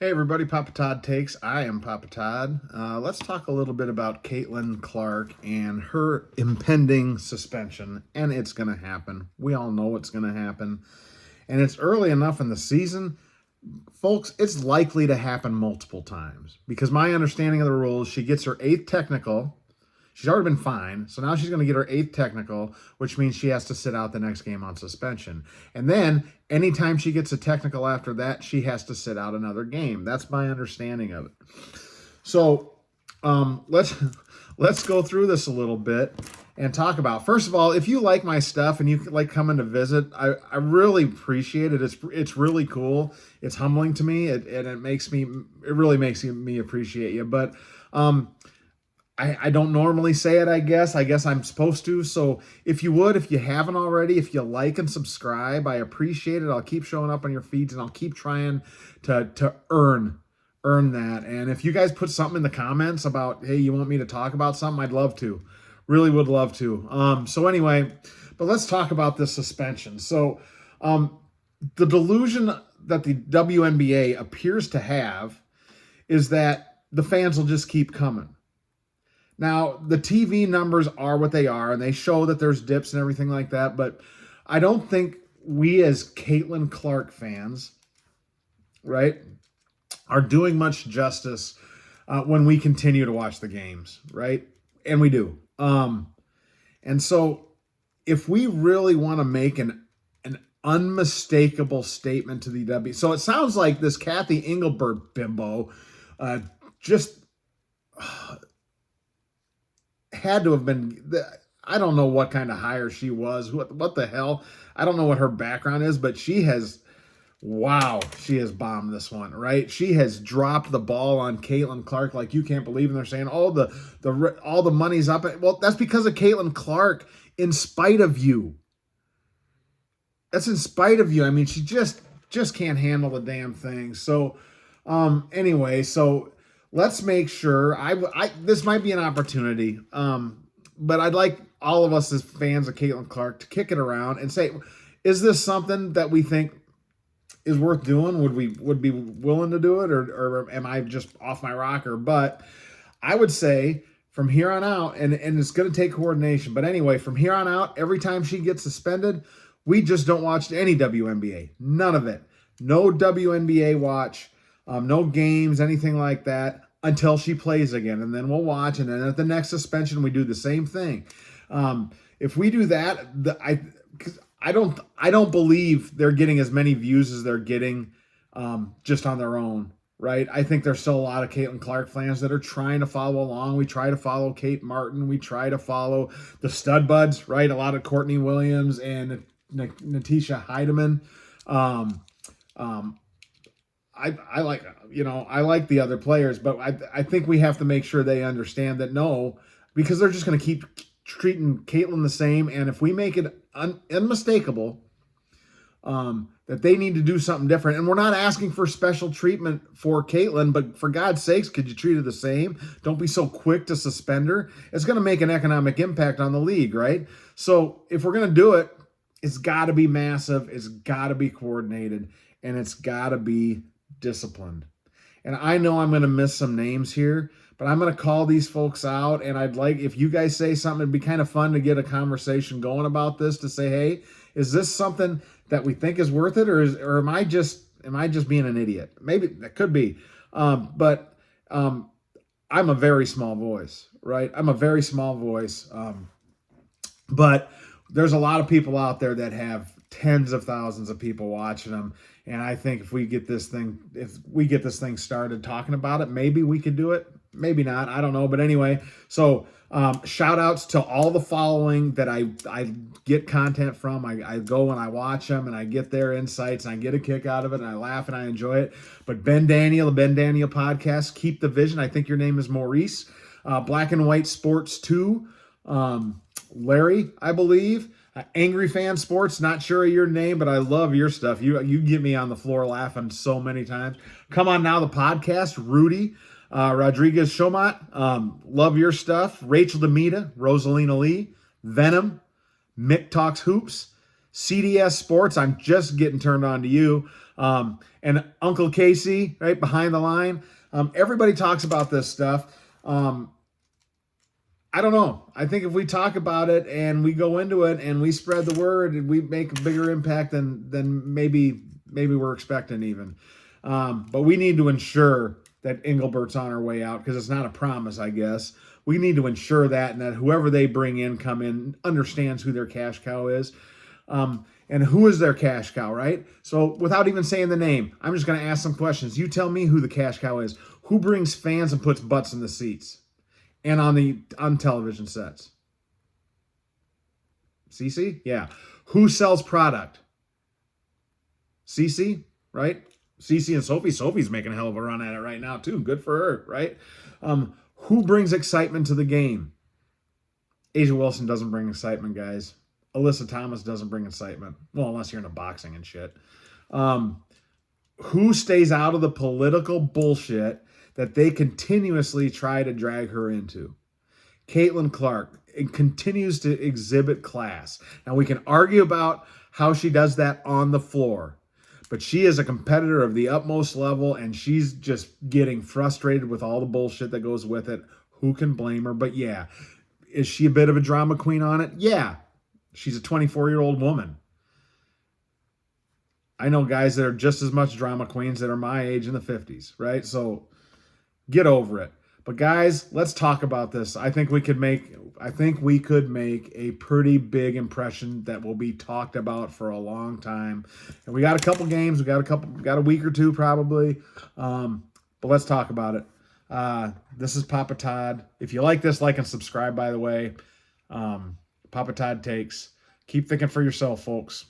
Hey everybody, Papa Todd Takes. I am Papa Todd. Let's talk a little bit about Caitlyn Clark and her impending suspension. And it's going to happen. We all know it's going to happen. And it's early enough in the season. Folks, it's likely to happen multiple times. Because my understanding of the rules, she gets her 8th technical. She's already been fined, so now she's going to get her 8th technical, which means she has to sit out the next game on suspension. And then anytime she gets a technical after that, she has to sit out another game. That's my understanding of it. So let's go through this a little bit and talk about. First of all, if you like my stuff and you like coming to visit, I really appreciate it. It's really cool. It's humbling to me, and it really makes me appreciate you. But I don't normally say it, I guess. I guess I'm supposed to. So if you haven't already, if you like and subscribe, I appreciate it. I'll keep showing up on your feeds and I'll keep trying to earn that. And if you guys put something in the comments about, hey, you want me to talk about something, I'd love to. Really would love to. So anyway, but let's talk about this suspension. So the delusion that the WNBA appears to have is that the fans will just keep coming. Now, the TV numbers are what they are, and they show that there's dips and everything like that, but I don't think we as Caitlyn Clark fans, right, are doing much justice when we continue to watch the games, right? And we do. And so if we really want to make an unmistakable statement to the W, so it sounds like this Kathy Engelbert bimbo just had to have been, I don't know what kind of hire she was. What the hell? I don't know what her background is, but she has bombed this one, right? She has dropped the ball on Caitlyn Clark like you can't believe. And they're saying, all the money's up. Well, that's because of Caitlyn Clark, in spite of you. That's in spite of you. I mean, she just can't handle the damn thing. So anyway, so let's make sure. This might be an opportunity, but I'd like all of us as fans of Caitlyn Clark to kick it around and say, is this something that we think is worth doing? Would be willing to do it, or am I just off my rocker? But I would say from here on out, and it's going to take coordination. But anyway, from here on out, every time she gets suspended, we just don't watch any WNBA. None of it. No WNBA watch. No games, anything like that, until she plays again. And then we'll watch. And then at the next suspension, we do the same thing. If we do that, I don't believe they're getting as many views as they're getting just on their own, right? I think there's still a lot of Caitlyn Clark fans that are trying to follow along. We try to follow Kate Martin. We try to follow the stud buds, right? A lot of Courtney Williams and Natisha Heidemann. I like the other players, but I think we have to make sure they understand that because they're just going to keep treating Caitlyn the same. And if we make it unmistakable that they need to do something different, and we're not asking for special treatment for Caitlyn, but for God's sakes, could you treat her the same? Don't be so quick to suspend her. It's going to make an economic impact on the league, right? So if we're going to do it, it's got to be massive. It's got to be coordinated, and it's got to be disciplined. And I know I'm going to miss some names here, but I'm going to call these folks out. And I'd like, if you guys say something, it'd be kind of fun to get a conversation going about this, to say, hey, is this something that we think is worth it? Or am I just being an idiot? Maybe that could be. But I'm a very small voice, right? I'm a very small voice. But there's a lot of people out there that have tens of thousands of people watching them. And I think if we get this thing started talking about it, maybe we could do it. Maybe not. I don't know. But anyway, so shout outs to all the following that I get content from. I go and I watch them and I get their insights and I get a kick out of it and I laugh and I enjoy it. But Ben Daniel, the Ben Daniel podcast, Keep the Vision. I think your name is Maurice. Black and White Sports 2. Larry, I believe. Angry Fan Sports, not sure of your name, but I love your stuff. You get me on the floor laughing so many times. Come On Now, the podcast, Rudy Rodriguez Shomot, love your stuff. Rachel Demita, Rosalina Lee, Venom, Mick Talks Hoops, CDS Sports, I'm just getting turned on to you. And Uncle Casey, right behind the line. Everybody talks about this stuff. I don't know. I think if we talk about it and we go into it and we spread the word and we make a bigger impact than maybe we're expecting even. But we need to ensure that Engelbert's on our way out, because it's not a promise, I guess. We need to ensure that, and that whoever they bring in, come in, understands who their cash cow is. And who is their cash cow, right? So without even saying the name, I'm just going to ask some questions. You tell me who the cash cow is. Who brings fans and puts butts in the seats and on television sets? Cece? Yeah. Who sells product? Cece, right? Cece and Sophie. Sophie's making a hell of a run at it right now too. Good for her, right? Who brings excitement to the game? Asia Wilson doesn't bring excitement, guys. Alyssa Thomas doesn't bring excitement. Well, unless you're into boxing and shit. Who stays out of the political bullshit that they continuously try to drag her into? Caitlyn Clark. It continues to exhibit class. Now, we can argue about how she does that on the floor, but she is a competitor of the utmost level, and she's just getting frustrated with all the bullshit that goes with it. Who can blame her? But yeah, is she a bit of a drama queen on it? Yeah. She's a 24-year-old woman. I know guys that are just as much drama queens that are my age in the 50s, right? So get over it. But guys, let's talk about this. I think we could make a pretty big impression that will be talked about for a long time. And we got a couple games. We got a week or two probably. But let's talk about it. This is Papa Todd. If you like this, like and subscribe, by the way. Papa Todd Takes. Keep thinking for yourself, folks.